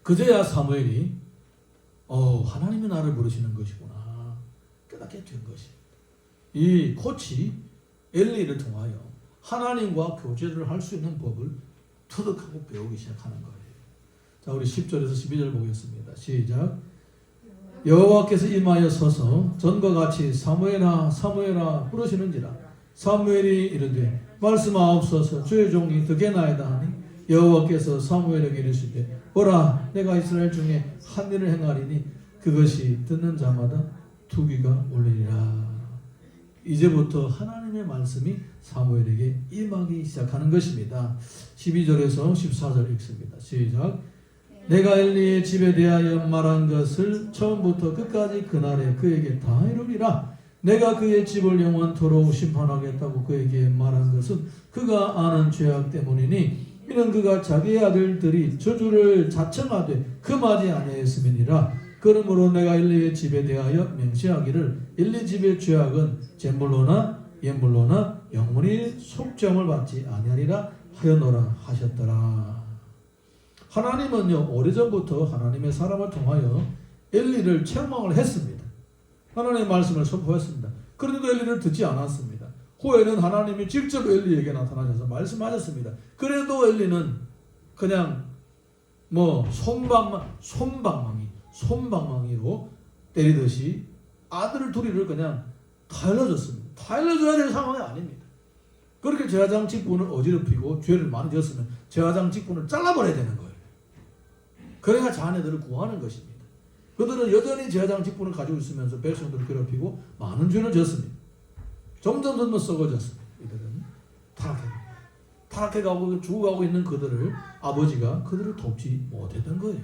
그제야 사무엘이 하나님이 나를 부르시는 것이구나 깨닫게 된 것입니다. 이 코치 엘리를 통하여 하나님과 교제를 할 수 있는 법을 터득하고 배우기 시작하는 거예요. 자, 우리 10절에서 12절 보겠습니다. 시작. 여호와께서 임하여 서서 전과 같이 사무엘아 사무엘아 부르시는지라 사무엘이 이르되 말씀하옵소서 주의 종이 듣겠나이다 하니 여호와께서 사무엘에게 이르시되 보라 내가 이스라엘 중에 한 일을 행하리니 그것이 듣는 자마다 투기가 울리리라. 이제부터 하나님의 말씀이 사무엘에게 임하기 시작하는 것입니다. 12절에서 14절 읽습니다. 시작. 내가 엘리의 집에 대하여 말한 것을 처음부터 끝까지 그날에 그에게 다 이루리라. 내가 그의 집을 영원토록 심판하겠다고 그에게 말한 것은 그가 아는 죄악 때문이니 이는 그가 자기의 아들들이 저주를 자청하되 금하지 아니하였음이니라. 그러므로 내가 엘리의 집에 대하여 맹세하기를 엘리 집의 죄악은 제물로나 예물로나 영원히 속죄함을 받지 아니하리라 하였노라 하셨더라. 하나님은요 오래전부터 하나님의 사람을 통하여 엘리를 책망을 했습니다. 하나님의 말씀을 선포했습니다. 그런데도 엘리를 듣지 않았습니다. 후에는 하나님이 직접 엘리에게 나타나셔서 말씀하셨습니다. 그래도 엘리는 그냥 뭐 손방망이로 때리듯이 아들 둘이를 그냥 다 일러줬습니다. 다 일러줘야 될 상황이 아닙니다. 그렇게 제사장 직분을 어지럽히고 죄를 많이 지었으면 제사장 직분을 잘라버려야 되는 거예요. 그래야 자녀들을 구하는 것입니다. 그들은 여전히 제사장 직분을 가지고 있으면서 백성들을 괴롭히고 많은 죄를 지었습니다. 점점 썩어졌습니다. 이들은 타락해가고 죽어가고 있는 그들을 아버지가 그들을 돕지 못했던 거예요.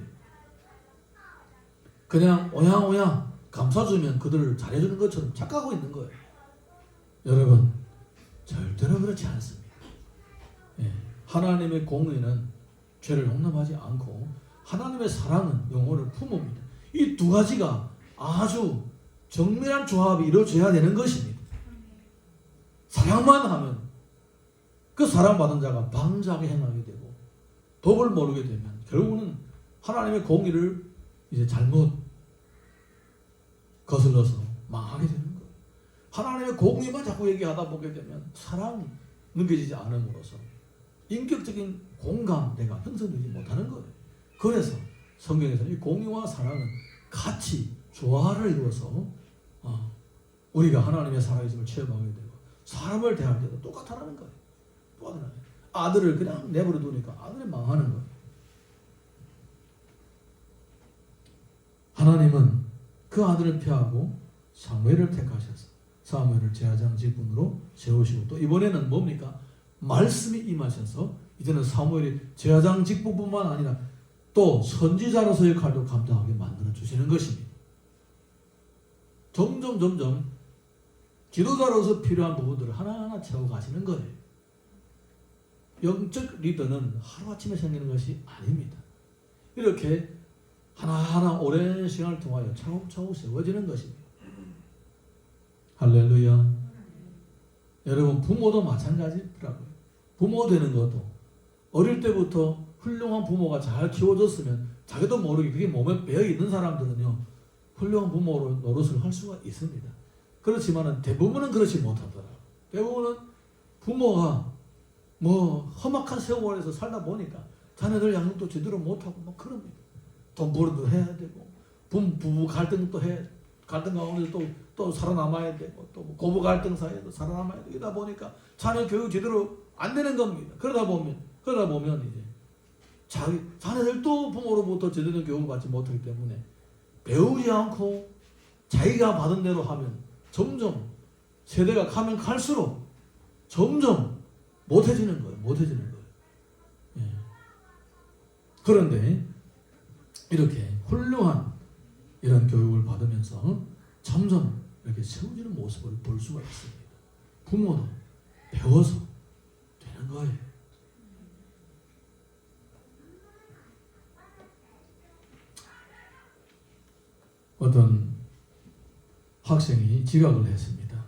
그냥 오양오양 감싸주면 그들을 잘해주는 것처럼 착각하고 있는 거예요. 여러분 절대로 그렇지 않습니다. 하나님의 공의는 죄를 용납하지 않고 하나님의 사랑은 영혼을 품습니다. 이 두 가지가 아주 정밀한 조합이 이루어져야 되는 것입니다. 사랑만 하면 그 사랑받은 자가 방자하게 행하게 되고 법을 모르게 되면 결국은 하나님의 공의를 이제 잘못 거슬러서 망하게 되는 거예요. 하나님의 공의만 자꾸 얘기하다 보게 되면 사랑이 느껴지지 않음으로써 인격적인 공감대가 형성되지 못하는 거예요. 그래서 성경에서는 이 공의와 사랑은 같이 조화를 이루어서 우리가 하나님의 살아계심을 체험하게 되고 사람을 대할 때도 똑같다는 거예요. 똑같다는 거예요. 아들을 그냥 내버려 두니까 아들이 망하는 거예요. 하나님은 그 아들을 피하고 사무엘을 택하셔서 사무엘을 제사장 직분으로 세우시고 또 이번에는 뭡니까? 말씀이 임하셔서 이제는 사무엘이 제사장 직분뿐만 아니라 또 선지자로서의 역할도 감당하게 만들어 주시는 것입니다. 점점 지도자로서 필요한 부분들을 하나하나 채워가시는 거예요. 영적 리더는 하루아침에 생기는 것이 아닙니다. 이렇게 하나하나 오랜 시간을 통하여 차곡차곡 세워지는 것입니다. 할렐루야. 여러분 부모도 마찬가지더라고요. 부모 되는 것도 어릴 때부터 훌륭한 부모가 잘 키워줬으면 자기도 모르게 그게 몸에 배어 있는 사람들은요 훌륭한 부모로 노릇을 할 수가 있습니다. 그렇지만은 대부분은 그렇지 못하더라고요. 대부분은 부모가 뭐 험악한 세월에서 살다 보니까 자녀들 양육도 제대로 못하고 막 그럽니다. 돈 벌어도 해야 되고 부부 갈등도 해 갈등 가운데 또 살아남아야 되고 또 고부 갈등 사이에도 살아남아야 되다 보니까 자녀 교육 제대로 안 되는 겁니다. 그러다 보면 이제 자녀들도 부모로부터 제대로 교육을 받지 못하기 때문에 배우지 않고 자기가 받은 대로 하면 점점 세대가 가면 갈수록 점점 못해지는 거예요. 예. 그런데 이렇게 훌륭한 이런 교육을 받으면서 점점 이렇게 세워지는 모습을 볼 수가 있습니다. 부모도 배워서 되는 거예요. 어떤 학생이 지각을 했습니다.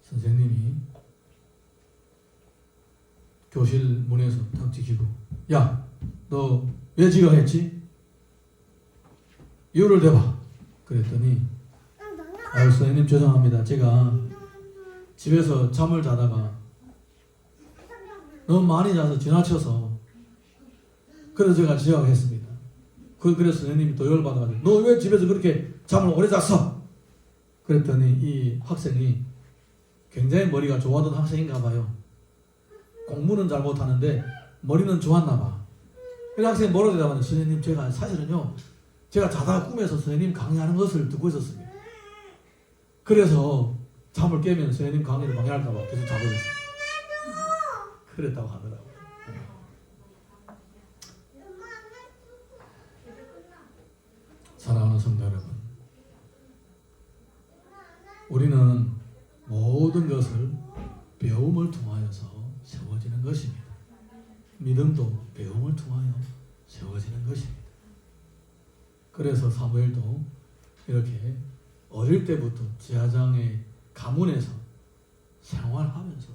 선생님이 교실 문에서 탁 지키고 야, 너 왜 지각했지? 이유를 대봐. 그랬더니 선생님 죄송합니다. 제가 집에서 잠을 자다가 너무 많이 자서 지나쳐서 그래서 제가 지각했습니다. 그래서 선생님이 또 열받아가지고 너 왜 집에서 그렇게 잠을 오래 잤어? 그랬더니 이 학생이 굉장히 머리가 좋아하던 학생인가 봐요. 공부는 잘 못하는데 머리는 좋았나 봐. 그 학생이 뭐라고 대답하는데 선생님 제가 사실은요 제가 자다가 꿈에서 선생님 강의하는 것을 듣고 있었습니다. 그래서 잠을 깨면 선생님 강의를 방해할까 봐 계속 자고 있었어요. 그랬다고 하더라고요. 사랑하는 성도 여러분, 우리는 모든 것을 배움을 통하여서 세워지는 것입니다. 믿음도 배움을 통하여 세워지는 것입니다. 그래서 사무엘도 이렇게 어릴 때부터 제사장의 가문에서 생활하면서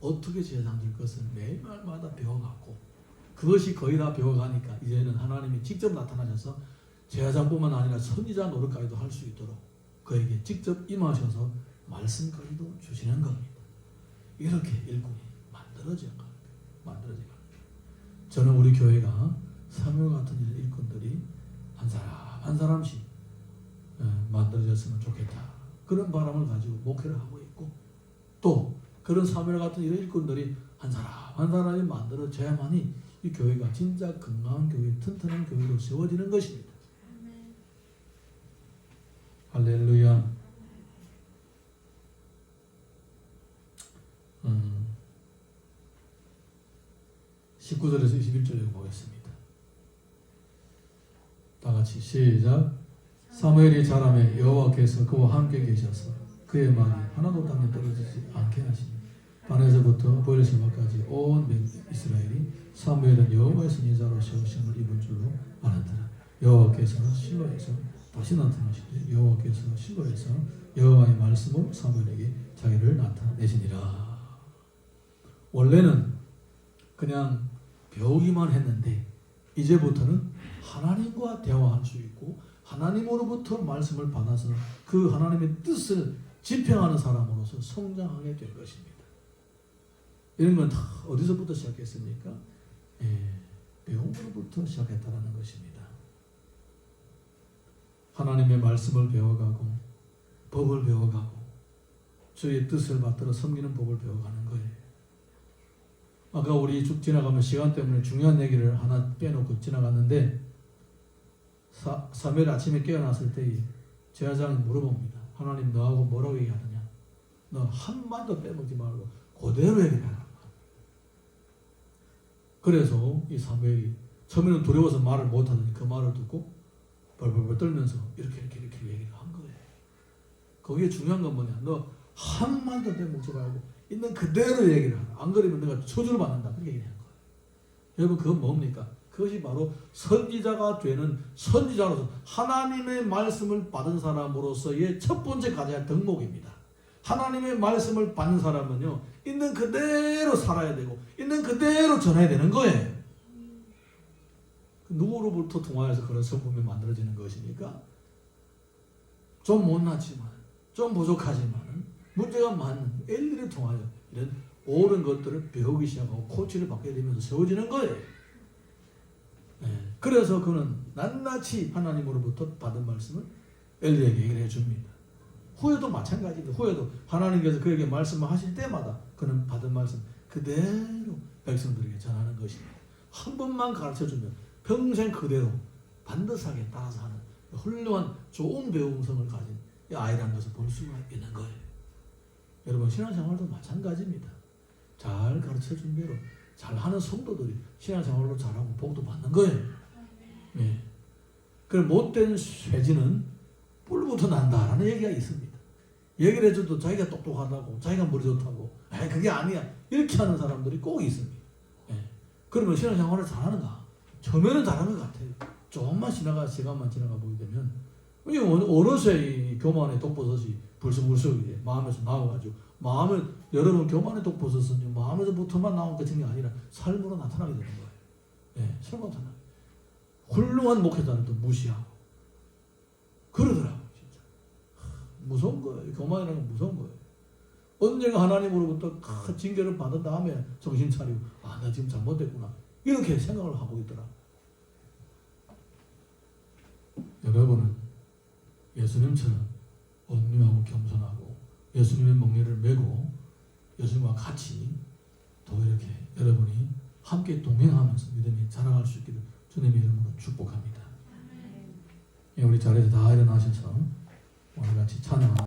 어떻게 제사장 될 것을 매일마다 배워갔고 그것이 거의 다 배워가니까 이제는 하나님이 직접 나타나셔서 제사장뿐만 아니라 선지자 노릇까지도 할 수 있도록 그에게 직접 임하셔서 말씀까지도 주시는 겁니다. 이렇게 일꾼이 만들어진 겁니다. 저는 우리 교회가 사무엘 같은 일꾼들이 한 사람 한 사람씩 만들어졌으면 좋겠다. 그런 바람을 가지고 목회를 하고 있고 또 그런 사무엘 같은 이런 일꾼들이 한 사람 한 사람이 만들어져야만이 이 교회가 진짜 건강한 교회, 튼튼한 교회로 세워지는 것입니다. 할렐루야. 19절에서 21절을 보겠습니다. 다 같이 시작. 사무엘이 자라매 여호와께서 그와 함께 계셔서 그의 말이 하나도 땅에 떨어지지 않게 하시니 반에서부터 보엘세바까지 온 이스라엘이 사무엘은 여호와의 선지자로 세우심을 입은 줄로 알았더라. 여호와께서 실로에서 다시 나타나시되 여호와께서 실로에서 여호와의 말씀으로 사무엘에게 자기를 나타내시니라. 원래는 그냥 배우기만 했는데 이제부터는 하나님과 대화할 수 있고 하나님으로부터 말씀을 받아서 그 하나님의 뜻을 집행하는 사람으로서 성장하게 될 것입니다. 이런 건 다 어디서부터 시작했습니까? 배움으로부터 시작했다는 것입니다. 하나님의 말씀을 배워가고 법을 배워가고 주의 뜻을 받들어 섬기는 법을 배워가는 거예요. 아까 우리 쭉 지나가면 시간 때문에 중요한 얘기를 하나 빼놓고 지나갔는데 사무엘 아침에 깨어났을 때 제사장이 물어봅니다. 하나님 너하고 뭐라고 얘기하느냐? 너 한마디도 빼먹지 말고 그대로 얘기해라. 그래서 이 사무엘이 처음에는 두려워서 말을 못하더니 그 말을 듣고 벌벌벌 떨면서 이렇게 얘기를 한 거예요. 거기에 중요한 건 뭐냐? 너 한마디도 빼먹지 말고 있는 그대로 얘기를 하라. 안 그러면 내가 저주를 받는다. 그렇게 얘기한 거예요. 여러분 그건 뭡니까? 그것이 바로 선지자가 되는 선지자로서 하나님의 말씀을 받은 사람으로서의 첫 번째 가져야 할 덕목입니다. 하나님의 말씀을 받는 사람은요, 있는 그대로 살아야 되고, 있는 그대로 전해야 되는 거예요. 누구로부터 통하여서 그런 성품이 만들어지는 것입니까? 좀 못났지만, 좀 부족하지만, 문제가 많은 엘리를 통하여 이런 옳은 것들을 배우기 시작하고 코치를 받게 되면서 세워지는 거예요. 그래서 그는 낱낱이 하나님으로부터 받은 말씀을 엘리에게 얘기를 해줍니다. 후에도 마찬가지입니다. 후에도 하나님께서 그에게 말씀을 하실 때마다 그는 받은 말씀 그대로 백성들에게 전하는 것입니다. 한 번만 가르쳐주면 평생 그대로 반듯하게 따라서 하는 훌륭한 좋은 배움성을 가진 이 아이라는 것을 볼 수가 있는 거예요. 여러분 신앙생활도 마찬가지입니다. 잘 가르쳐준 대로 잘하는 성도들이 신앙생활로 잘하고 복도 받는 거예요. 네. 그럼 못된 쇠지는 뿔부터 난다라는 얘기가 있습니다. 얘기를 해줘도 자기가 똑똑하다고 자기가 머리 좋다고 그게 아니야 이렇게 하는 사람들이 꼭 있습니다. 네. 그러면 신앙생활을 잘하는가? 처음에는 잘하는 것 같아요. 조금만 시간만 지나가 보게 되면 어느새 교만의 독버섯이 불쑥불쑥 마음에서 나와가지고 마음을 여러분 교만의 독버섯은 마음에서부터만 나온 것이 아니라 삶으로 나타나게 되는 거예요. 네, 삶으로 나타나. 훌륭한 목회자들도 무시하고 그러더라고요. 진짜 무서운 거예요. 교만이라는 건 무서운 거예요. 언젠가 하나님으로부터 큰 징계를 받은 다음에 정신 차리고 나 지금 잘못했구나 이렇게 생각을 하고 있더라. 여러분은 예수님처럼 온유하고 겸손하고 예수님의 멍에를 메고 예수님과 같이 더 이렇게 여러분이 함께 동행하면서 믿음이 자라갈 수 있기를 주님의 이름으로 축복합니다. 우리 자리에서 다 일어나셔서 오늘 같이 찬양합니다.